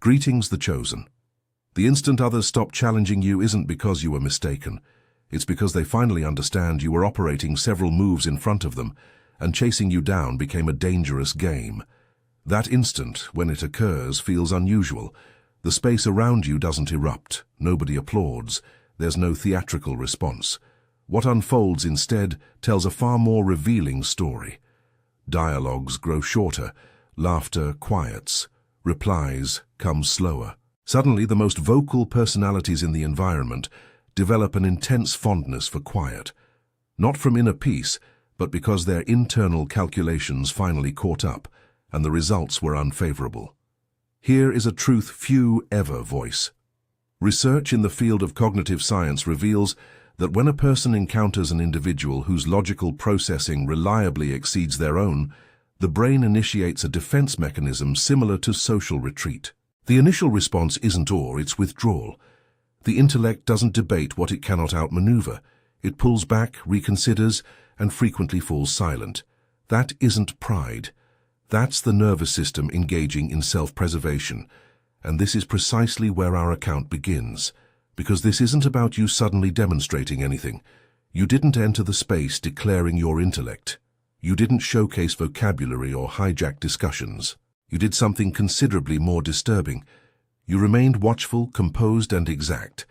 Greetings, the chosen. The instant others stop challenging you isn't because you were mistaken. It's because they finally understand you were operating several moves in front of them, and chasing you down became a dangerous game. That instant, when it occurs, feels unusual. The space around you doesn't erupt. Nobody applauds. There's no theatrical response. What unfolds instead tells a far more revealing story. Dialogues grow shorter, laughter quiets, replies come slower. Suddenly, the most vocal personalities in the environment develop an intense fondness for quiet. Not from inner peace, but because their internal calculations finally caught up, and the results were unfavorable. Here is a truth few ever voice. Research in the field of cognitive science reveals that when a person encounters an individual whose logical processing reliably exceeds their own, the brain initiates a defense mechanism similar to social retreat. The initial response isn't awe, it's withdrawal. The intellect doesn't debate what it cannot outmaneuver. It pulls back, reconsiders, and frequently falls silent. That isn't pride. That's the nervous system engaging in self-preservation. And this is precisely where our account begins. Because this isn't about you suddenly demonstrating anything. You didn't enter the space declaring your intellect. You didn't showcase vocabulary or hijack discussions. You did something considerably more disturbing. You remained watchful, composed, and exact.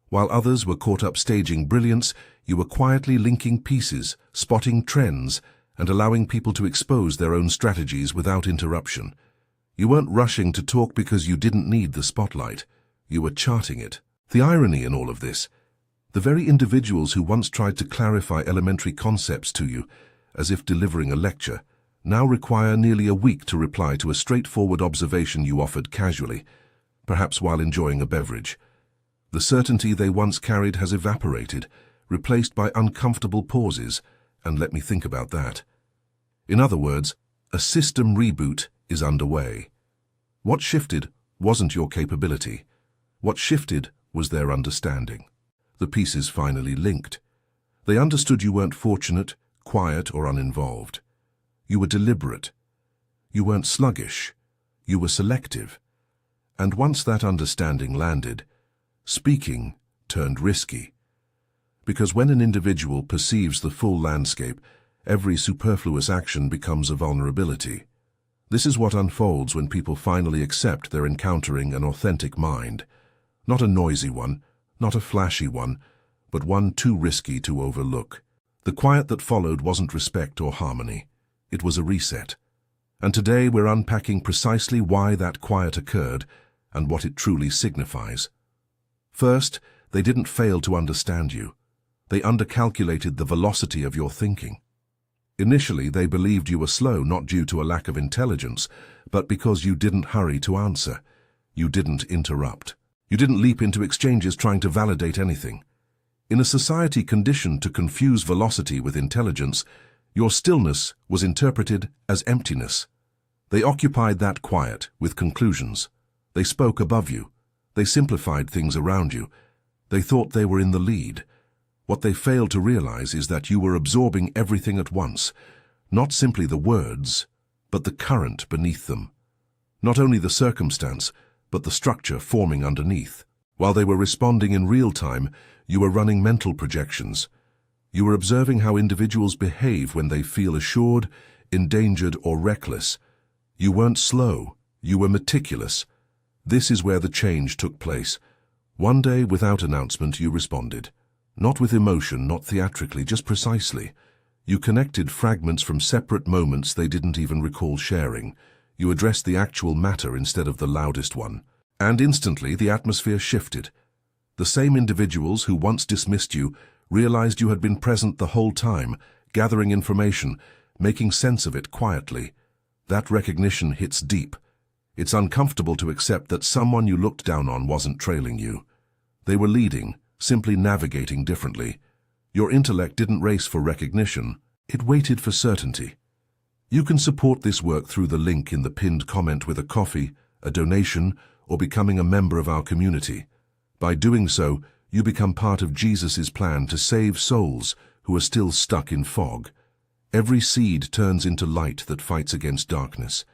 While others were caught up staging brilliance, you were quietly linking pieces, spotting trends, and allowing people to expose their own strategies without interruption. You weren't rushing to talk because you didn't need the spotlight. You were charting it. The irony in all of this, the very individuals who once tried to clarify elementary concepts to you, as if delivering a lecture, now require nearly a week to reply to a straightforward observation you offered casually, perhaps while enjoying a beverage. The certainty they once carried has evaporated, replaced by uncomfortable pauses, and let me think about that. In other words, a system reboot is underway. What shifted wasn't your capability. What shifted was their understanding. The pieces finally linked. They understood you weren't fortunate, quiet, or uninvolved. You were deliberate. You weren't sluggish. You were selective. And once that understanding landed, speaking turned risky. Because when an individual perceives the full landscape, every superfluous action becomes a vulnerability. This is what unfolds when people finally accept they're encountering an authentic mind. Not a noisy one, not a flashy one, but one too risky to overlook. The quiet that followed wasn't respect or harmony. It was a reset. And today we're unpacking precisely why that quiet occurred and what it truly signifies. First, they didn't fail to understand you. They undercalculated the velocity of your thinking. Initially, they believed you were slow not due to a lack of intelligence, but because you didn't hurry to answer. You didn't interrupt. You didn't leap into exchanges trying to validate anything. In a society conditioned to confuse velocity with intelligence, your stillness was interpreted as emptiness. They occupied that quiet with conclusions. They spoke above you. They simplified things around you. They thought they were in the lead. What they failed to realize is that you were absorbing everything at once, not simply the words, but the current beneath them. Not only the circumstance, but the structure forming underneath. While they were responding in real time, you were running mental projections. You were observing how individuals behave when they feel assured, endangered, or reckless. You weren't slow, you were meticulous. This is where the change took place. One day, without announcement, you responded. Not with emotion, not theatrically, just precisely. You connected fragments from separate moments they didn't even recall sharing. You addressed the actual matter instead of the loudest one. And instantly, the atmosphere shifted. The same individuals who once dismissed you realized you had been present the whole time, gathering information, making sense of it quietly. That recognition hits deep. It's uncomfortable to accept that someone you looked down on wasn't trailing you. They were leading, simply navigating differently. Your intellect didn't race for recognition, it waited for certainty. You can support this work through the link in the pinned comment with a coffee, a donation, or becoming a member of our community. By doing so, you become part of Jesus' plan to save souls who are still stuck in fog. Every seed turns into light that fights against darkness.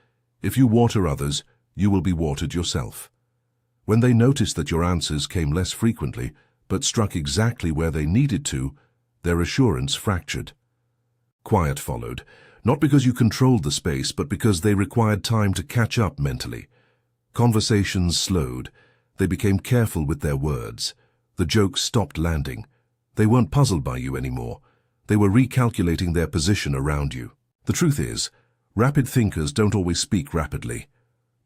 If you water others, you will be watered yourself. When they noticed that your answers came less frequently, but struck exactly where they needed to, their assurance fractured. Quiet followed, not because you controlled the space, but because they required time to catch up mentally. Conversations slowed. They became careful with their words. The jokes stopped landing. They weren't puzzled by you anymore. They were recalculating their position around you. The truth is, rapid thinkers don't always speak rapidly.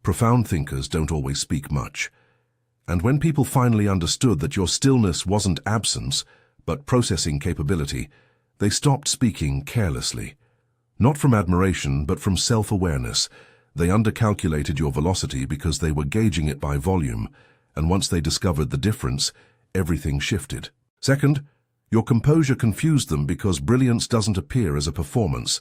Profound thinkers don't always speak much. And when people finally understood that your stillness wasn't absence, but processing capability, they stopped speaking carelessly. Not from admiration, but from self-awareness. They undercalculated your velocity because they were gauging it by volume, and once they discovered the difference, everything shifted. Second, your composure confused them because brilliance doesn't appear as a performance.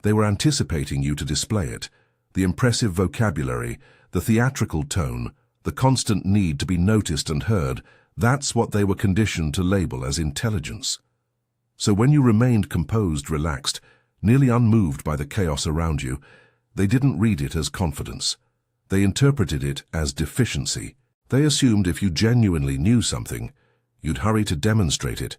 They were anticipating you to display it. The impressive vocabulary, the theatrical tone, the constant need to be noticed and heard, that's what they were conditioned to label as intelligence. So when you remained composed, relaxed, nearly unmoved by the chaos around you, they didn't read it as confidence. They interpreted it as deficiency. They assumed if you genuinely knew something, you'd hurry to demonstrate it,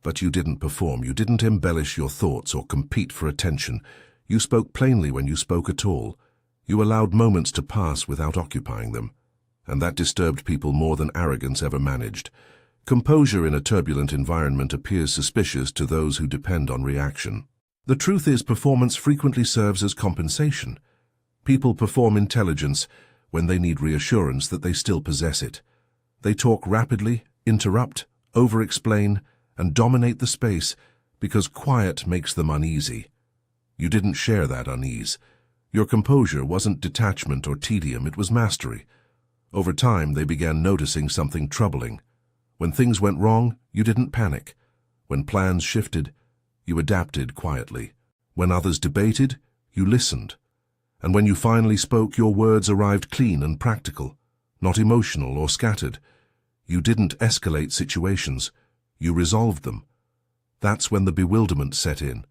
but you didn't perform. You didn't embellish your thoughts or compete for attention. You spoke plainly when you spoke at all. You allowed moments to pass without occupying them, and that disturbed people more than arrogance ever managed. Composure in a turbulent environment appears suspicious to those who depend on reaction. The truth is, performance frequently serves as compensation. People perform intelligence when they need reassurance that they still possess it. They talk rapidly, interrupt, over-explain, and dominate the space because quiet makes them uneasy. You didn't share that unease. Your composure wasn't detachment or tedium, it was mastery. Over time, they began noticing something troubling. When things went wrong, you didn't panic. When plans shifted, you adapted quietly. When others debated, you listened. And when you finally spoke, your words arrived clean and practical, not emotional or scattered. You didn't escalate situations, you resolved them. That's when the bewilderment set in.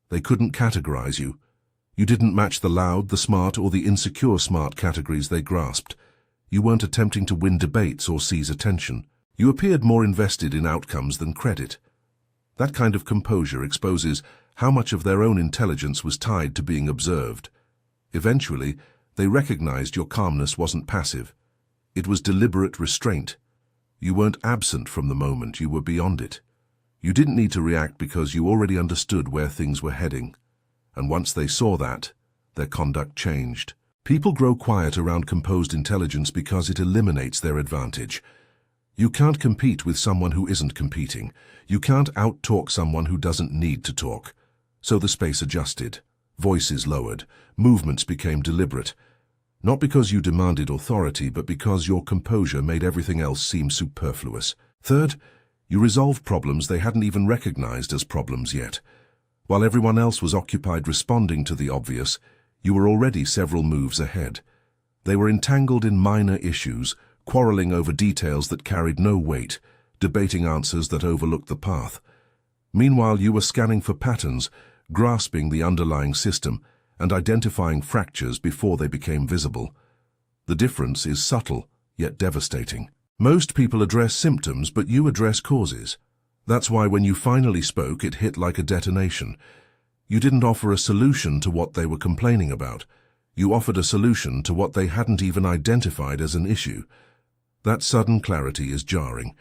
They couldn't categorize you. You didn't match the loud, the smart, or the insecure smart categories they grasped. You weren't attempting to win debates or seize attention. You appeared more invested in outcomes than credit. That kind of composure exposes how much of their own intelligence was tied to being observed. Eventually, they recognized your calmness wasn't passive. It was deliberate restraint. You weren't absent from the moment, you were beyond it. You didn't need to react because you already understood where things were heading. And once they saw that, their conduct changed. People grow quiet around composed intelligence because it eliminates their advantage. You can't compete with someone who isn't competing. You can't out-talk someone who doesn't need to talk. So the space adjusted. Voices lowered. Movements became deliberate. Not because you demanded authority, but because your composure made everything else seem superfluous. Third, you resolved problems they hadn't even recognized as problems yet. While everyone else was occupied responding to the obvious, you were already several moves ahead. They were entangled in minor issues, quarreling over details that carried no weight, debating answers that overlooked the path. Meanwhile, you were scanning for patterns, grasping the underlying system, and identifying fractures before they became visible. The difference is subtle, yet devastating. Most people address symptoms, but you address causes. That's why when you finally spoke, it hit like a detonation. You didn't offer a solution to what they were complaining about. You offered a solution to what they hadn't even identified as an issue. That sudden clarity is jarring.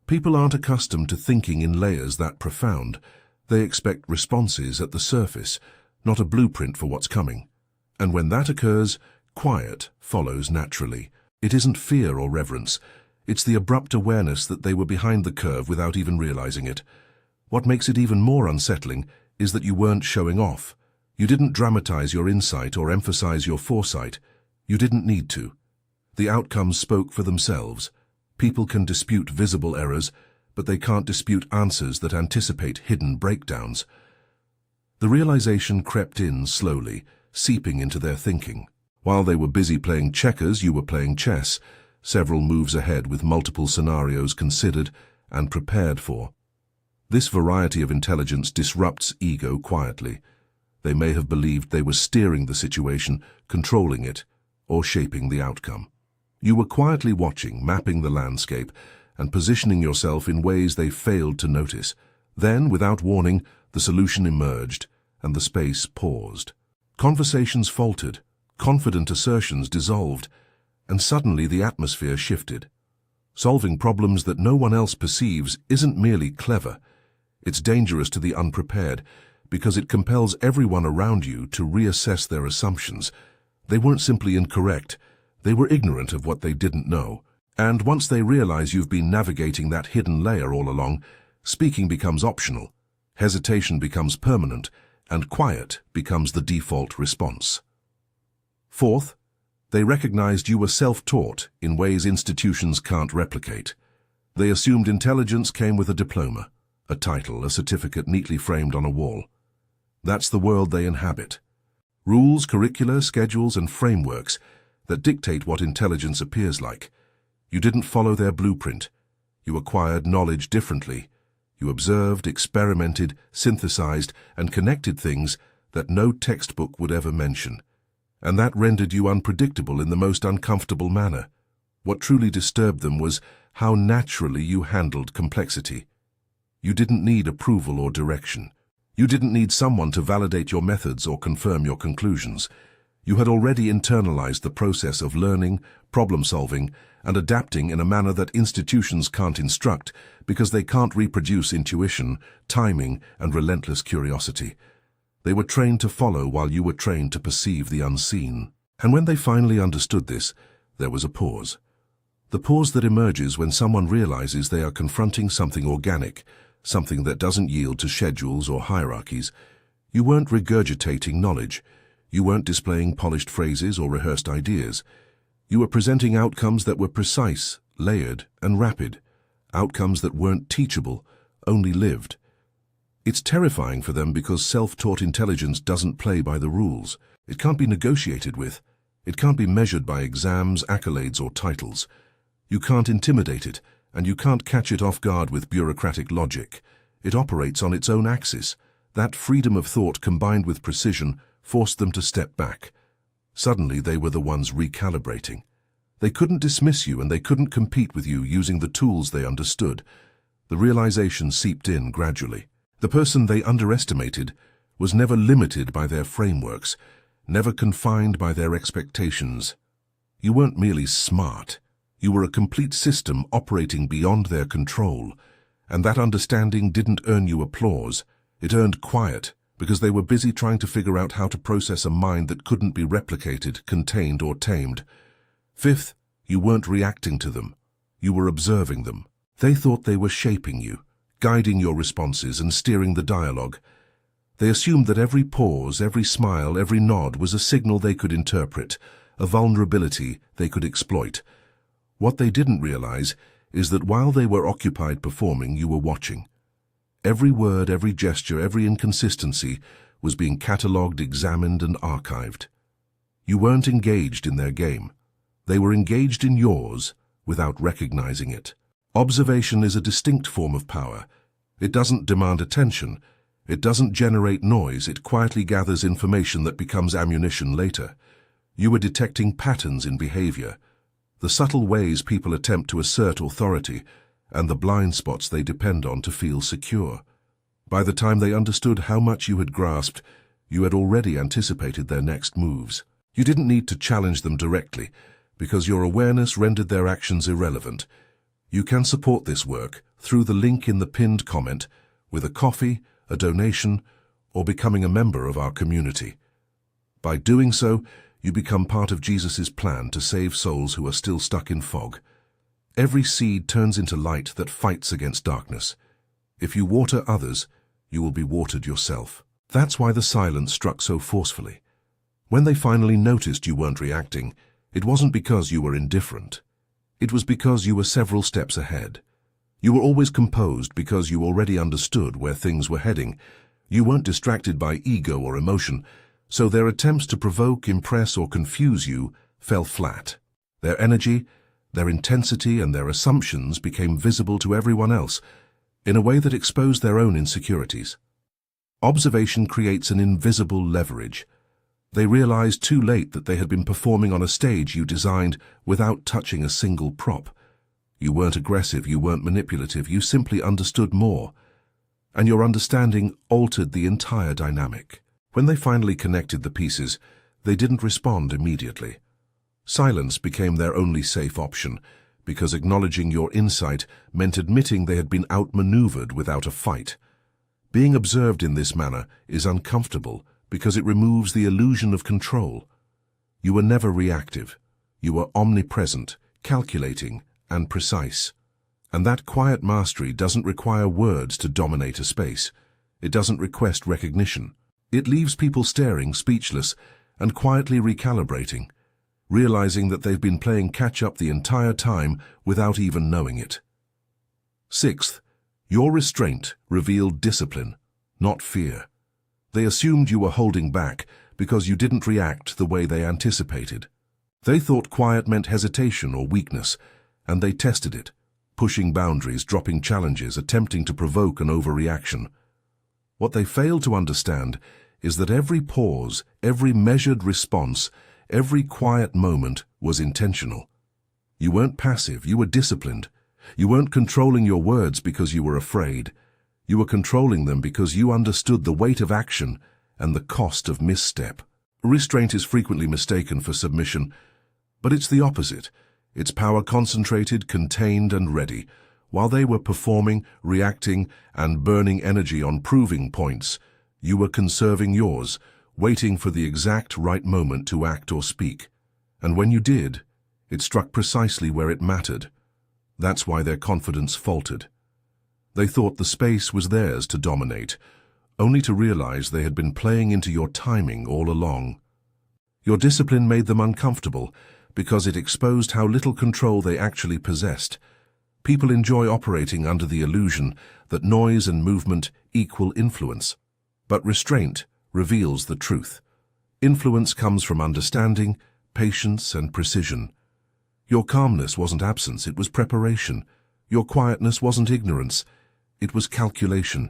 People aren't accustomed to thinking in layers that profound. They expect responses at the surface, not a blueprint for what's coming. And when that occurs, quiet follows naturally. It isn't fear or reverence. It's the abrupt awareness that they were behind the curve without even realizing it. What makes it even more unsettling is that you weren't showing off. You didn't dramatize your insight or emphasize your foresight. You didn't need to. The outcomes spoke for themselves. People can dispute visible errors, but they can't dispute answers that anticipate hidden breakdowns. The realization crept in slowly, seeping into their thinking. While they were busy playing checkers, you were playing chess, several moves ahead with multiple scenarios considered and prepared for. This variety of intelligence disrupts ego quietly. They may have believed they were steering the situation, controlling it, or shaping the outcome. You were quietly watching, mapping the landscape, and positioning yourself in ways they failed to notice. Then, without warning, the solution emerged, and the space paused. Conversations faltered, confident assertions dissolved, and suddenly the atmosphere shifted. Solving problems that no one else perceives isn't merely clever. It's dangerous to the unprepared, because it compels everyone around you to reassess their assumptions. They weren't simply incorrect, they were ignorant of what they didn't know. And once they realize you've been navigating that hidden layer all along, speaking becomes optional, hesitation becomes permanent, and quiet becomes the default response. Fourth, they recognized you were self-taught in ways institutions can't replicate. They assumed intelligence came with a diploma, a title, a certificate neatly framed on a wall. That's the world they inhabit. Rules, curricula, schedules, and frameworks that dictate what intelligence appears like. You didn't follow their blueprint. You acquired knowledge differently. You observed, experimented, synthesized, and connected things that no textbook would ever mention. And that rendered you unpredictable in the most uncomfortable manner. What truly disturbed them was how naturally you handled complexity. You didn't need approval or direction. You didn't need someone to validate your methods or confirm your conclusions. You had already internalized the process of learning, problem-solving, and adapting in a manner that institutions can't instruct because they can't reproduce intuition, timing, and relentless curiosity. They were trained to follow while you were trained to perceive the unseen. And when they finally understood this, there was a pause. The pause that emerges when someone realizes they are confronting something organic, something that doesn't yield to schedules or hierarchies. You weren't regurgitating knowledge. You weren't displaying polished phrases or rehearsed ideas. You were presenting outcomes that were precise, layered, and rapid. Outcomes that weren't teachable, only lived. It's terrifying for them because self-taught intelligence doesn't play by the rules. It can't be negotiated with. It can't be measured by exams, accolades, or titles. You can't intimidate it, and you can't catch it off guard with bureaucratic logic. It operates on its own axis. That freedom of thought combined with precision forced them to step back. Suddenly they were the ones recalibrating. They couldn't dismiss you and they couldn't compete with you using the tools they understood. The realization seeped in gradually. The person they underestimated was never limited by their frameworks, never confined by their expectations. You weren't merely smart. You were a complete system operating beyond their control, and that understanding didn't earn you applause. It earned quiet, because they were busy trying to figure out how to process a mind that couldn't be replicated, contained, or tamed. Fifth, you weren't reacting to them. You were observing them. They thought they were shaping you, guiding your responses and steering the dialogue. They assumed that every pause, every smile, every nod was a signal they could interpret, a vulnerability they could exploit. What they didn't realize is that while they were occupied performing, you were watching. Every word, every gesture, every inconsistency was being catalogued, examined, and archived. You weren't engaged in their game. They were engaged in yours without recognizing it. Observation is a distinct form of power. It doesn't demand attention. It doesn't generate noise. It quietly gathers information that becomes ammunition later. You were detecting patterns in behavior, the subtle ways people attempt to assert authority, and the blind spots they depend on to feel secure. By the time they understood how much you had grasped, you had already anticipated their next moves. You didn't need to challenge them directly, because your awareness rendered their actions irrelevant. You can support this work through the link in the pinned comment, with a coffee, a donation, or becoming a member of our community. By doing so, you become part of Jesus' plan to save souls who are still stuck in fog. Every seed turns into light that fights against darkness. If you water others, you will be watered yourself. That's why the silence struck so forcefully. When they finally noticed you weren't reacting, it wasn't because you were indifferent. It was because you were several steps ahead. You were always composed because you already understood where things were heading. You weren't distracted by ego or emotion, so their attempts to provoke, impress, or confuse you fell flat. Their energy, their intensity, and their assumptions became visible to everyone else in a way that exposed their own insecurities. Observation creates an invisible leverage. They realized too late that they had been performing on a stage you designed without touching a single prop. You weren't aggressive, you weren't manipulative, you simply understood more. And your understanding altered the entire dynamic. When they finally connected the pieces, they didn't respond immediately. Silence became their only safe option, because acknowledging your insight meant admitting they had been outmaneuvered without a fight. Being observed in this manner is uncomfortable because it removes the illusion of control. You were never reactive. You were omnipresent, calculating, and precise. And that quiet mastery doesn't require words to dominate a space. It doesn't request recognition. It leaves people staring, speechless, and quietly recalibrating, realizing that they've been playing catch-up the entire time without even knowing it. Sixth, your restraint revealed discipline, not fear. They assumed you were holding back because you didn't react the way they anticipated. They thought quiet meant hesitation or weakness, and they tested it, pushing boundaries, dropping challenges, attempting to provoke an overreaction. What they failed to understand is that every pause, every measured response, every quiet moment was intentional. You weren't passive, you were disciplined. You weren't controlling your words because you were afraid. You were controlling them because you understood the weight of action and the cost of misstep. Restraint is frequently mistaken for submission, but it's the opposite. It's power concentrated, contained, and ready. While they were performing, reacting, and burning energy on proving points, you were conserving yours, waiting for the exact right moment to act or speak. And when you did, it struck precisely where it mattered. That's why their confidence faltered. They thought the space was theirs to dominate, only to realize they had been playing into your timing all along. Your discipline made them uncomfortable because it exposed how little control they actually possessed. People enjoy operating under the illusion that noise and movement equal influence. But restraint reveals the truth. Influence comes from understanding, patience, and precision. Your calmness wasn't absence, it was preparation. Your quietness wasn't ignorance, it was calculation.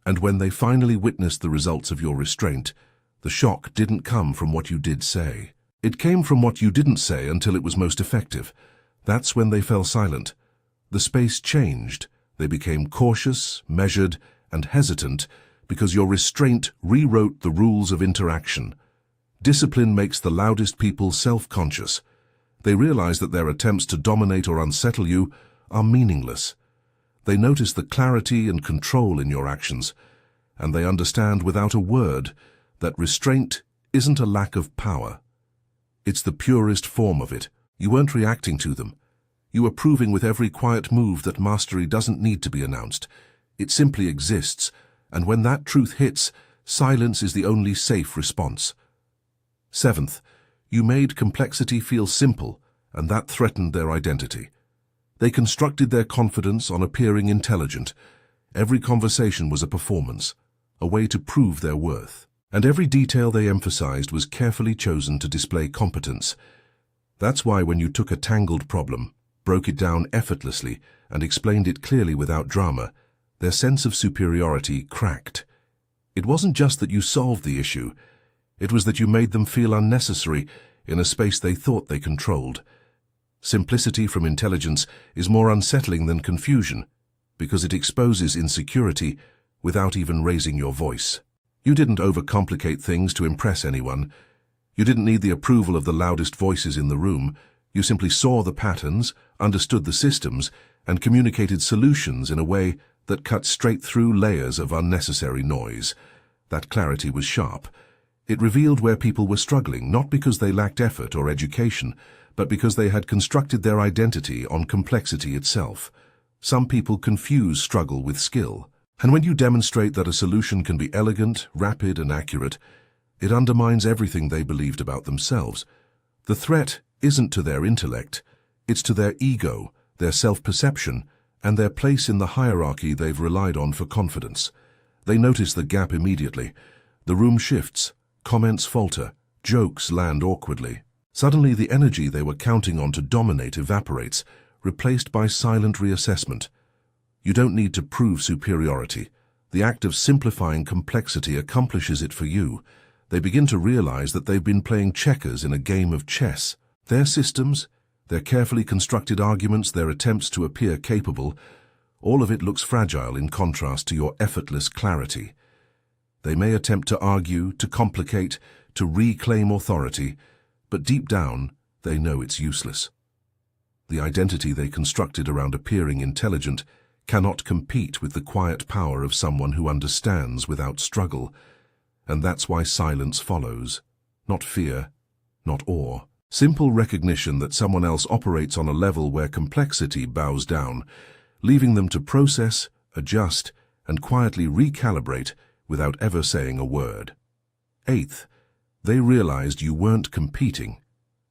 And when they finally witnessed the results of your restraint, the shock didn't come from what you did say. It came from what you didn't say until it was most effective. That's when they fell silent. The space changed. They became cautious, measured, and hesitant because your restraint rewrote the rules of interaction. Discipline makes the loudest people self-conscious. They realize that their attempts to dominate or unsettle you are meaningless. They notice the clarity and control in your actions, and they understand without a word that restraint isn't a lack of power. It's the purest form of it. You weren't reacting to them. You were proving with every quiet move that mastery doesn't need to be announced. It simply exists, and when that truth hits, silence is the only safe response. Seventh, you made complexity feel simple, and that threatened their identity. They constructed their confidence on appearing intelligent. Every conversation was a performance, a way to prove their worth. And every detail they emphasized was carefully chosen to display competence. That's why when you took a tangled problem, broke it down effortlessly, and explained it clearly without drama, their sense of superiority cracked. It wasn't just that you solved the issue, it was that you made them feel unnecessary in a space they thought they controlled. Simplicity from intelligence is more unsettling than confusion, because it exposes insecurity without even raising your voice. You didn't overcomplicate things to impress anyone. You didn't need the approval of the loudest voices in the room. You simply saw the patterns, understood the systems, and communicated solutions in a way that cut straight through layers of unnecessary noise. That clarity was sharp. It revealed where people were struggling, not because they lacked effort or education, but because they had constructed their identity on complexity itself. Some people confuse struggle with skill. And when you demonstrate that a solution can be elegant, rapid, and accurate, it undermines everything they believed about themselves. The threat isn't to their intellect, it's to their ego, their self-perception, and their place in the hierarchy they've relied on for confidence. They notice the gap immediately. The room shifts, comments falter, jokes land awkwardly. Suddenly the energy they were counting on to dominate evaporates, replaced by silent reassessment. You don't need to prove superiority. The act of simplifying complexity accomplishes it for you. they begin to realize that they've been playing checkers in a game of chess. Their systems, their carefully constructed arguments, their attempts to appear capable, all of it looks fragile in contrast to your effortless clarity. They may attempt to argue, to complicate, to reclaim authority, but deep down, they know it's useless. The identity they constructed around appearing intelligent cannot compete with the quiet power of someone who understands without struggle, and that's why silence follows. Not fear, not awe. Simple recognition that someone else operates on a level where complexity bows down, leaving them to process, adjust, and quietly recalibrate without ever saying a word. Eighth, they realized you weren't competing.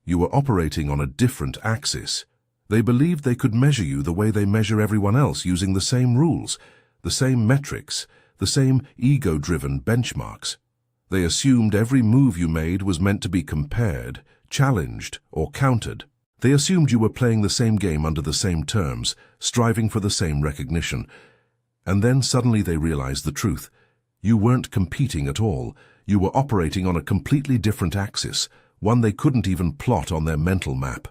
You were operating on a different axis. They believed they could measure you the way they measure everyone else, using the same rules, the same metrics, the same ego-driven benchmarks. They assumed every move you made was meant to be compared, challenged, or countered. They assumed you were playing the same game under the same terms, striving for the same recognition. And then suddenly they realized the truth. You weren't competing at all. You were operating on a completely different axis, one they couldn't even plot on their mental map.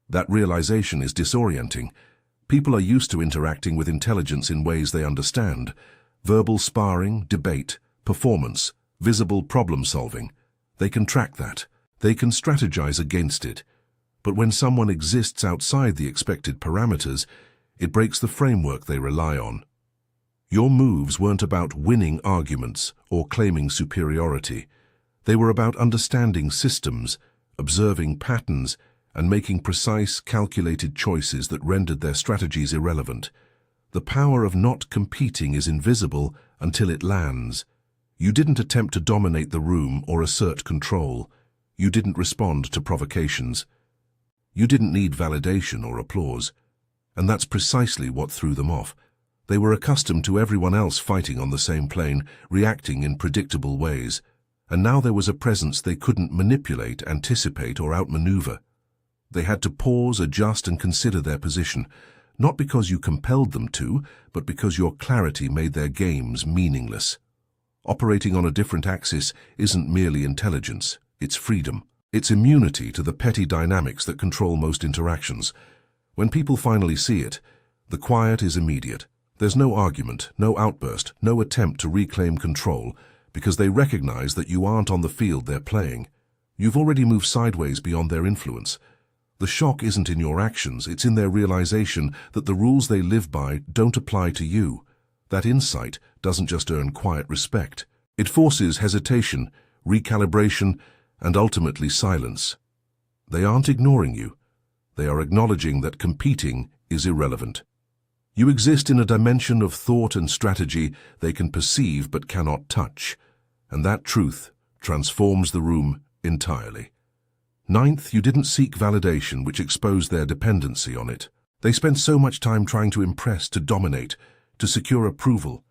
That realization is disorienting. People are used to interacting with intelligence in ways they understand. Verbal sparring, debate, performance, visible problem-solving. They can track that. They can strategize against it. But when someone exists outside the expected parameters, it breaks the framework they rely on. Your moves weren't about winning arguments or claiming superiority. They were about understanding systems, observing patterns, and making precise, calculated choices that rendered their strategies irrelevant. The power of not competing is invisible until it lands. You didn't attempt to dominate the room or assert control. You didn't respond to provocations. You didn't need validation or applause. And that's precisely what threw them off. They were accustomed to everyone else fighting on the same plane, reacting in predictable ways. And now there was a presence they couldn't manipulate, anticipate, or outmaneuver. They had to pause, adjust, and consider their position, not because you compelled them to, but because your clarity made their games meaningless. Operating on a different axis isn't merely intelligence, it's freedom. It's immunity to the petty dynamics that control most interactions. When people finally see it, the quiet is immediate. There's no argument, no outburst, no attempt to reclaim control, because they recognize that you aren't on the field they're playing. You've already moved sideways beyond their influence. The shock isn't in your actions, it's in their realization that the rules they live by don't apply to you. That insight doesn't just earn quiet respect. It forces hesitation, recalibration, and ultimately silence. They aren't ignoring you. They are acknowledging that competing is irrelevant. You exist in a dimension of thought and strategy they can perceive but cannot touch, and that truth transforms the room entirely. Ninth, you didn't seek validation, which exposed their dependency on it. They spent so much time trying to impress, to dominate, to secure approval,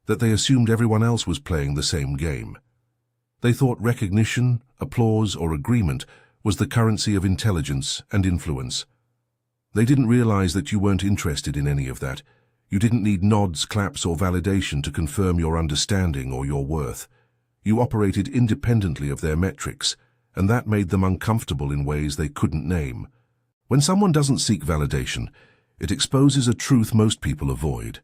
that they assumed everyone else was playing the same game. They thought recognition, applause, or agreement was the currency of intelligence and influence. They didn't realize that you weren't interested in any of that. You didn't need nods, claps, or validation to confirm your understanding or your worth. You operated independently of their metrics, and that made them uncomfortable in ways they couldn't name. When someone doesn't seek validation, it exposes a truth most people avoid.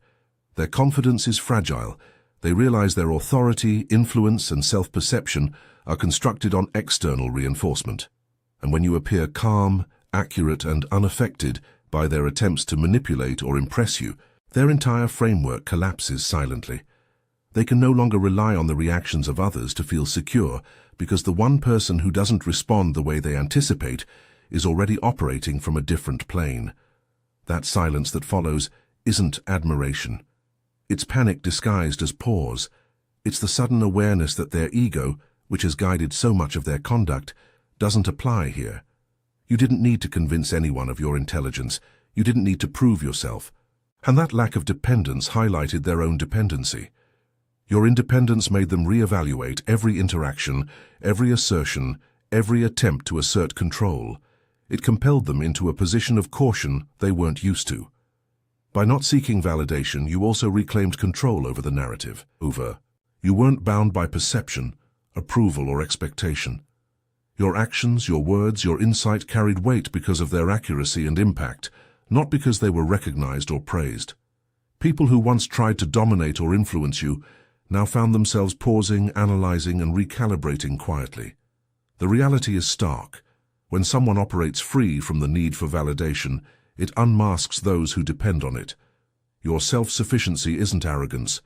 Their confidence is fragile. They realize their authority, influence, and self-perception are constructed on external reinforcement. And when you appear calm, accurate, and unaffected by their attempts to manipulate or impress you, their entire framework collapses silently. They can no longer rely on the reactions of others to feel secure, because the one person who doesn't respond the way they anticipate is already operating from a different plane. That silence that follows isn't admiration. It's panic disguised as pause. It's the sudden awareness that their ego, which has guided so much of their conduct, doesn't apply here. You didn't need to convince anyone of your intelligence. You didn't need to prove yourself. And that lack of dependence highlighted their own dependency. Your independence made them reevaluate every interaction, every assertion, every attempt to assert control. It compelled them into a position of caution they weren't used to. By not seeking validation, you also reclaimed control over the narrative. You weren't bound by perception. approval, or expectation. Your actions, your words, your insight carried weight because of their accuracy and impact, not because they were recognized or praised. People who once tried to dominate or influence you now found themselves pausing, analyzing, and recalibrating quietly. The reality is stark. When someone operates free from the need for validation, it unmasks those who depend on it. Your self-sufficiency isn't arrogance,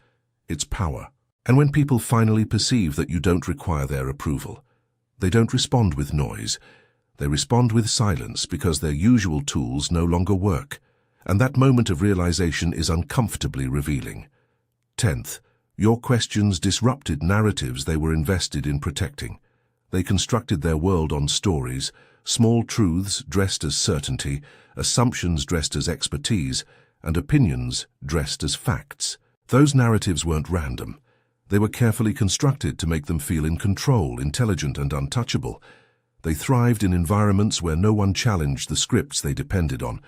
it's power. And when people finally perceive that you don't require their approval, they don't respond with noise. They respond with silence because their usual tools no longer work. And that moment of realization is uncomfortably revealing. 10th, your questions disrupted narratives they were invested in protecting. They constructed their world on stories, small truths dressed as certainty, assumptions dressed as expertise, and opinions dressed as facts. Those narratives weren't random. They were carefully constructed to make them feel in control, intelligent, and untouchable. They thrived in environments where no one challenged the scripts they depended on.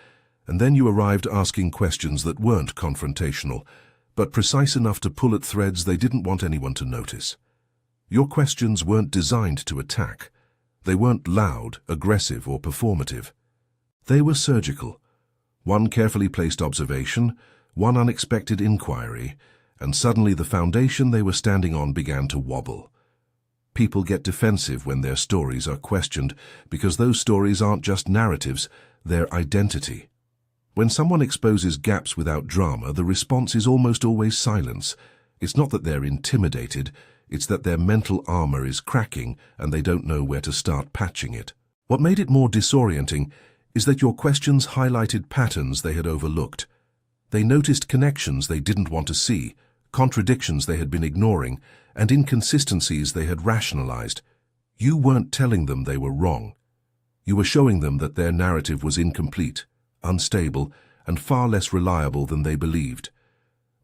And then you arrived asking questions that weren't confrontational, but precise enough to pull at threads they didn't want anyone to notice. Your questions weren't designed to attack. They weren't loud, aggressive, or performative. They were surgical. One carefully placed observation, one unexpected inquiry, and suddenly the foundation they were standing on began to wobble. People get defensive when their stories are questioned because those stories aren't just narratives, they're identity. When someone exposes gaps without drama, the response is almost always silence. It's not that they're intimidated, it's that their mental armor is cracking and they don't know where to start patching it. What made it more disorienting is that your questions highlighted patterns they had overlooked. They noticed connections they didn't want to see, contradictions they had been ignoring, and inconsistencies they had rationalized. You weren't telling them they were wrong. You were showing them that their narrative was incomplete, unstable, and far less reliable than they believed.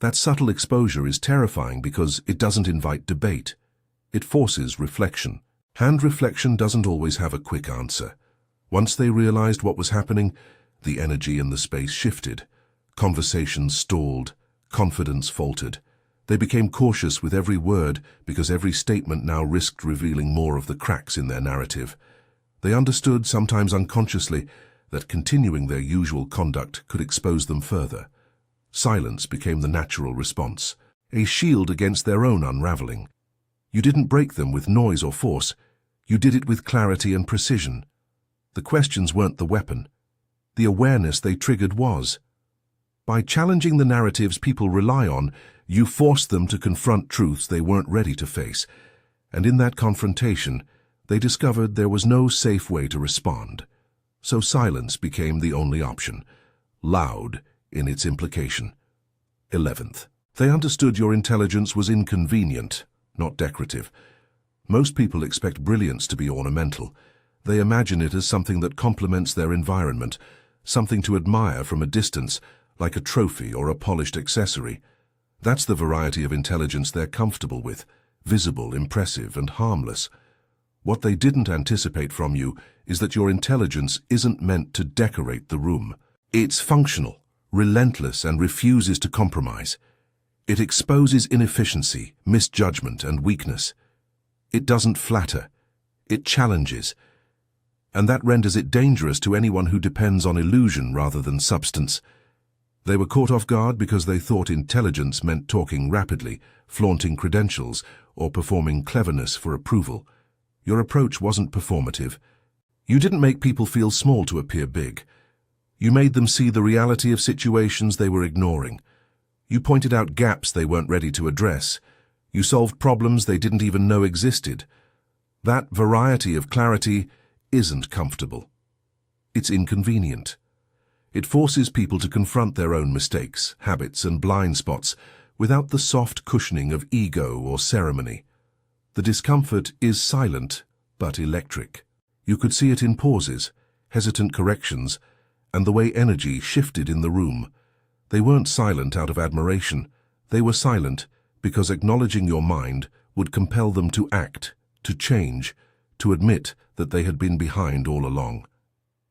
That subtle exposure is terrifying because it doesn't invite debate. It forces reflection. And reflection doesn't always have a quick answer. Once they realized what was happening, the energy in the space shifted. Conversations stalled, confidence faltered. They became cautious with every word because every statement now risked revealing more of the cracks in their narrative. They understood, sometimes unconsciously, that continuing their usual conduct could expose them further. Silence became the natural response, a shield against their own unraveling. You didn't break them with noise or force. You did it with clarity and precision. The questions weren't the weapon. The awareness they triggered was. By challenging the narratives people rely on, you forced them to confront truths they weren't ready to face. And in that confrontation, they discovered there was no safe way to respond. So silence became the only option, loud in its implication. 11th, they understood your intelligence was inconvenient, not decorative. Most people expect brilliance to be ornamental. They imagine it as something that complements their environment, something to admire from a distance, like a trophy or a polished accessory. That's the variety of intelligence they're comfortable with, visible, impressive, and harmless. What they didn't anticipate from you is that your intelligence isn't meant to decorate the room. It's functional, relentless, and refuses to compromise. It exposes inefficiency, misjudgment, and weakness. It doesn't flatter. It challenges. And that renders it dangerous to anyone who depends on illusion rather than substance. They were caught off guard because they thought intelligence meant talking rapidly, flaunting credentials, or performing cleverness for approval. Your approach wasn't performative. You didn't make people feel small to appear big. You made them see the reality of situations they were ignoring. You pointed out gaps they weren't ready to address. You solved problems they didn't even know existed. That variety of clarity isn't comfortable. It's inconvenient. It forces people to confront their own mistakes, habits, and blind spots without the soft cushioning of ego or ceremony. The discomfort is silent, but electric. You could see it in pauses, hesitant corrections, and the way energy shifted in the room. They weren't silent out of admiration. They were silent because acknowledging your mind would compel them to act, to change, to admit that they had been behind all along.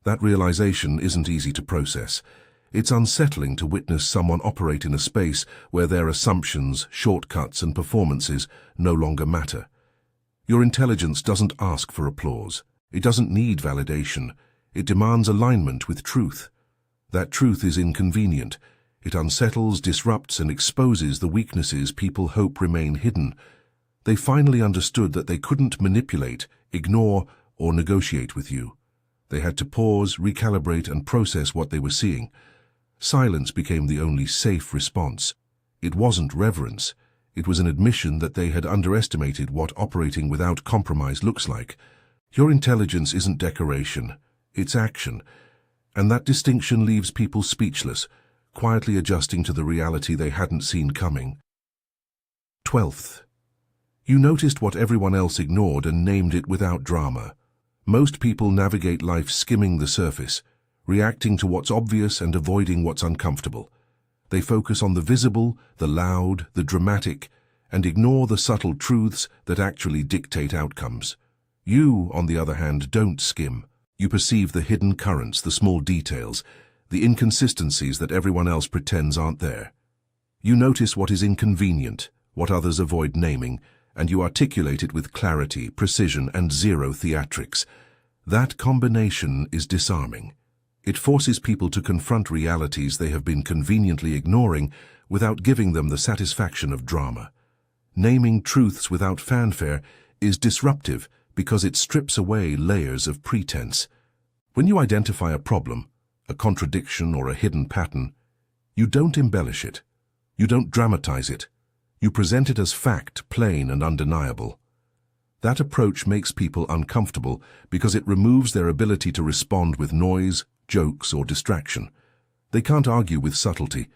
That realization isn't easy to process. It's unsettling to witness someone operate in a space where their assumptions, shortcuts, and performances no longer matter. Your intelligence doesn't ask for applause. It doesn't need validation. It demands alignment with truth. That truth is inconvenient. It unsettles, disrupts, and exposes the weaknesses people hope remain hidden. They finally understood that they couldn't manipulate, ignore, or negotiate with you. They had to pause, recalibrate, and process what they were seeing. Silence became the only safe response. It wasn't reverence. It was an admission that they had underestimated what operating without compromise looks like. Your intelligence isn't decoration, it's action. And that distinction leaves people speechless, quietly adjusting to the reality they hadn't seen coming. 12th. You noticed what everyone else ignored and named it without drama. Most people navigate life skimming the surface, reacting to what's obvious and avoiding what's uncomfortable. They focus on the visible, the loud, the dramatic, and ignore the subtle truths that actually dictate outcomes. You, on the other hand, don't skim. You perceive the hidden currents, the small details, the inconsistencies that everyone else pretends aren't there. You notice what is inconvenient, what others avoid naming, and you articulate it with clarity, precision, and zero theatrics. That combination is disarming. It forces people to confront realities they have been conveniently ignoring without giving them the satisfaction of drama. Naming truths without fanfare is disruptive because it strips away layers of pretense. When you identify a problem, a contradiction, or a hidden pattern, you don't embellish it. You don't dramatize it. You present it as fact, plain and undeniable. That approach makes people uncomfortable because it removes their ability to respond with noise, jokes, or distraction. They can't argue with subtlety.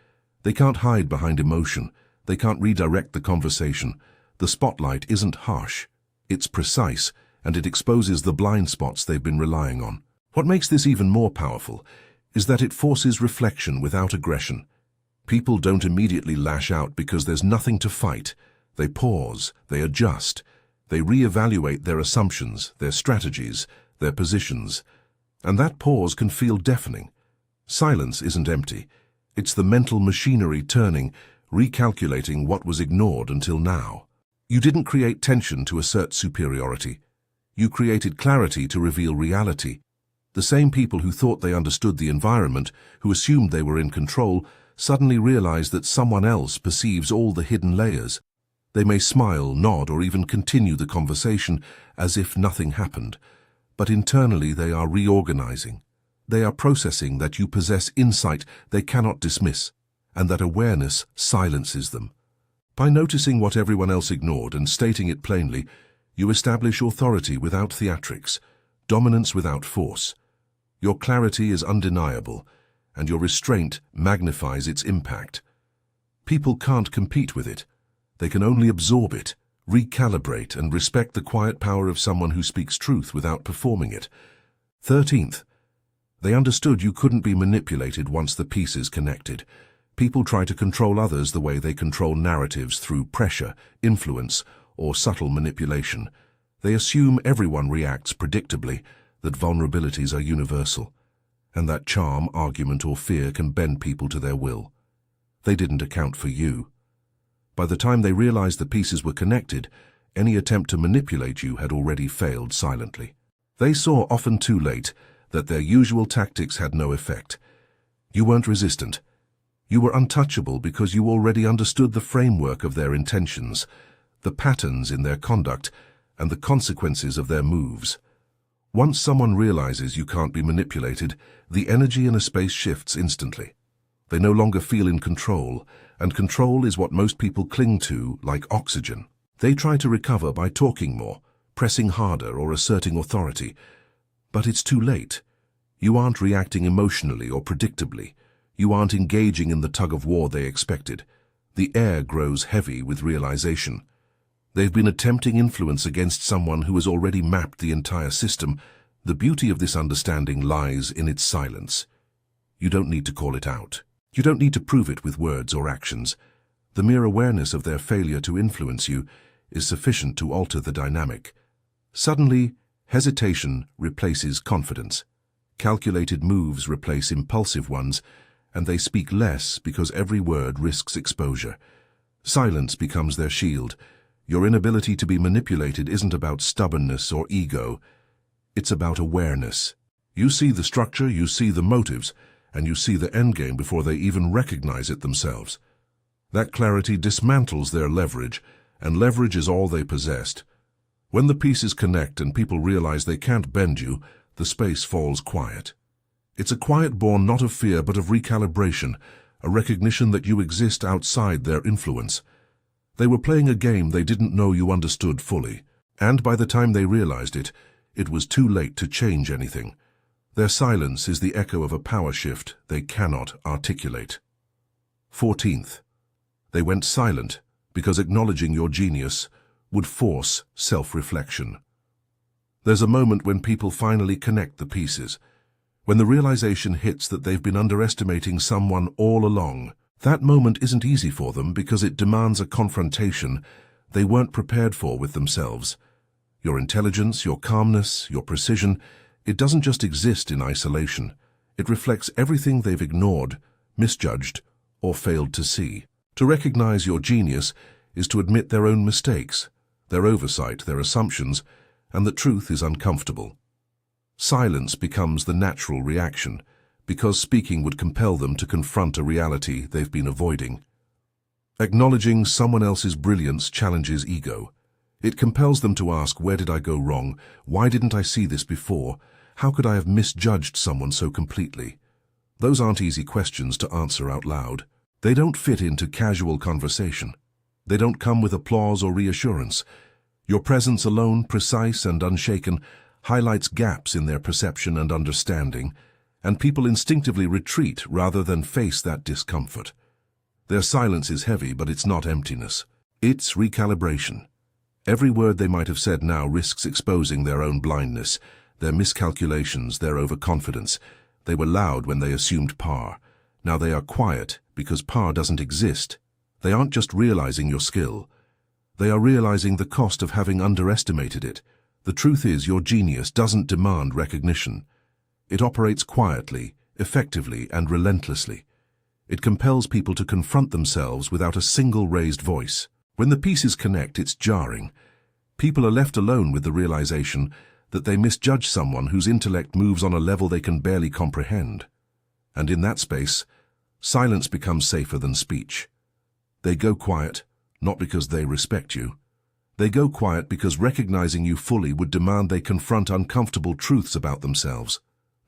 They can't hide behind emotion. They can't redirect the conversation. The spotlight isn't harsh. It's precise, and it exposes the blind spots they've been relying on. What makes this even more powerful is that it forces reflection without aggression. People don't immediately lash out because there's nothing to fight. They pause, they adjust, they reevaluate their assumptions, their strategies, their positions. And that pause can feel deafening. Silence isn't empty. It's the mental machinery turning, recalculating what was ignored until now. You didn't create tension to assert superiority. You created clarity to reveal reality. The same people who thought they understood the environment, who assumed they were in control, suddenly realize that someone else perceives all the hidden layers. They may smile, nod, or even continue the conversation as if nothing happened. But internally they are reorganizing. They are processing that you possess insight they cannot dismiss, and that awareness silences them. By noticing what everyone else ignored and stating it plainly, you establish authority without theatrics, dominance without force. Your clarity is undeniable, and your restraint magnifies its impact. People can't compete with it. They can only absorb it, recalibrate, and respect the quiet power of someone who speaks truth without performing it. 13th, they understood you couldn't be manipulated once the pieces connected. People try to control others the way they control narratives through pressure, influence, or subtle manipulation. They assume everyone reacts predictably, that vulnerabilities are universal, and that charm, argument, or fear can bend people to their will. They didn't account for you. By the time they realized the pieces were connected, any attempt to manipulate you had already failed silently. They saw, often too late, that their usual tactics had no effect. You weren't resistant. You were untouchable because you already understood the framework of their intentions, the patterns in their conduct, and the consequences of their moves. Once someone realizes you can't be manipulated, the energy in a space shifts instantly. They no longer feel in control, and control is what most people cling to like oxygen. They try to recover by talking more, pressing harder, or asserting authority. But it's too late. You aren't reacting emotionally or predictably. You aren't engaging in the tug-of-war they expected. The air grows heavy with realization. They've been attempting influence against someone who has already mapped the entire system. The beauty of this understanding lies in its silence. You don't need to call it out. You don't need to prove it with words or actions. The mere awareness of their failure to influence you is sufficient to alter the dynamic. Suddenly, hesitation replaces confidence. Calculated moves replace impulsive ones, and they speak less because every word risks exposure. Silence becomes their shield. Your inability to be manipulated isn't about stubbornness or ego. It's about awareness. You see the structure, you see the motives, and you see the endgame before they even recognize it themselves. That clarity dismantles their leverage, and leverage is all they possessed. When the pieces connect and people realize they can't bend you, the space falls quiet. It's a quiet born not of fear but of recalibration, a recognition that you exist outside their influence. They were playing a game they didn't know you understood fully, and by the time they realized it, it was too late to change anything. Their silence is the echo of a power shift they cannot articulate. 14th, they went silent because acknowledging your genius would force self-reflection. There's a moment when people finally connect the pieces, when the realization hits that they've been underestimating someone all along. That moment isn't easy for them because it demands a confrontation they weren't prepared for with themselves. Your intelligence, your calmness, your precision, it doesn't just exist in isolation. It reflects everything they've ignored, misjudged, or failed to see. To recognize your genius is to admit their own mistakes, their oversight, their assumptions, and that truth is uncomfortable. Silence becomes the natural reaction, because speaking would compel them to confront a reality they've been avoiding. Acknowledging someone else's brilliance challenges ego. It compels them to ask, where did I go wrong? Why didn't I see this before? How could I have misjudged someone so completely? Those aren't easy questions to answer out loud. They don't fit into casual conversation. They don't come with applause or reassurance. Your presence alone, precise and unshaken, highlights gaps in their perception and understanding, and people instinctively retreat rather than face that discomfort. Their silence is heavy, but it's not emptiness. It's recalibration. Every word they might have said now risks exposing their own blindness, their miscalculations, their overconfidence. They were loud when they assumed power. Now they are quiet because power doesn't exist. They aren't just realizing your skill. They are realizing the cost of having underestimated it. The truth is, your genius doesn't demand recognition. It operates quietly, effectively, and relentlessly. It compels people to confront themselves without a single raised voice. When the pieces connect, it's jarring. People are left alone with the realization that they misjudge someone whose intellect moves on a level they can barely comprehend. And in that space, silence becomes safer than speech. They go quiet, not because they respect you. They go quiet because recognizing you fully would demand they confront uncomfortable truths about themselves.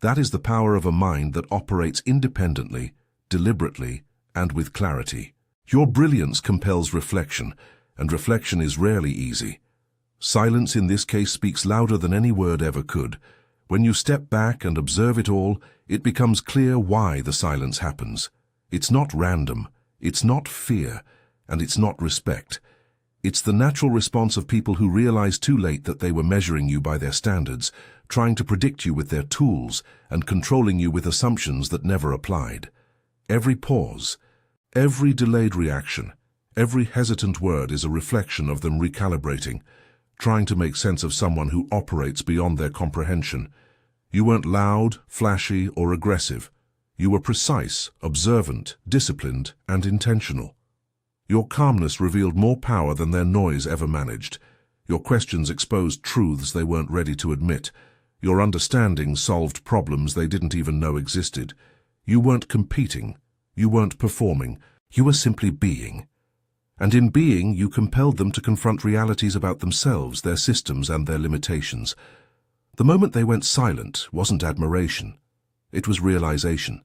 That is the power of a mind that operates independently, deliberately, and with clarity. Your brilliance compels reflection, and reflection is rarely easy. Silence in this case speaks louder than any word ever could. When you step back and observe it all, it becomes clear why the silence happens. It's not random, it's not fear, and it's not respect. It's the natural response of people who realize too late that they were measuring you by their standards, trying to predict you with their tools, and controlling you with assumptions that never applied. Every pause, every delayed reaction, every hesitant word is a reflection of them recalibrating, trying to make sense of someone who operates beyond their comprehension. You weren't loud, flashy, or aggressive. You were precise, observant, disciplined, and intentional. Your calmness revealed more power than their noise ever managed. Your questions exposed truths they weren't ready to admit. Your understanding solved problems they didn't even know existed. You weren't competing. You weren't performing. You were simply being. And in being, you compelled them to confront realities about themselves, their systems, and their limitations. The moment they went silent wasn't admiration. It was realization.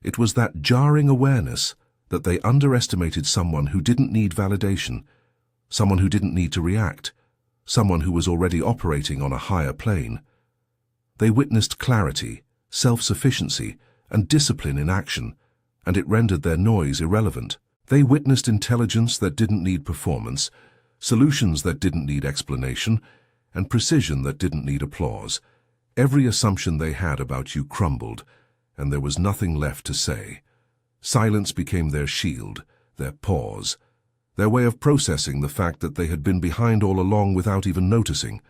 It was that jarring awareness that they underestimated someone who didn't need validation, someone who didn't need to react, someone who was already operating on a higher plane. They witnessed clarity, self-sufficiency, and discipline in action, and it rendered their noise irrelevant. They witnessed intelligence that didn't need performance, solutions that didn't need explanation, and precision that didn't need applause. Every assumption they had about you crumbled, and there was nothing left to say. Silence became their shield, their pause, their way of processing the fact that they had been behind all along without even noticing.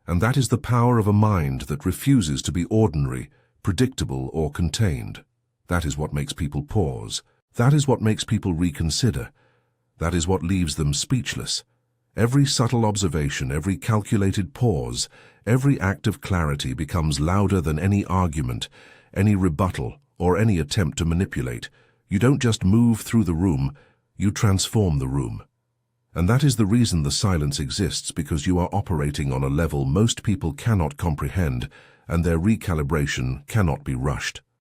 And that is the power of a mind that refuses to be ordinary, predictable, or contained. That is what makes people pause. That is what makes people reconsider. That is what leaves them speechless. Every subtle observation, every calculated pause, every act of clarity becomes louder than any argument, any rebuttal, or any attempt to manipulate. You don't just move through the room, you transform the room. And that is the reason the silence exists, because you are operating on a level most people cannot comprehend, and their recalibration cannot be rushed.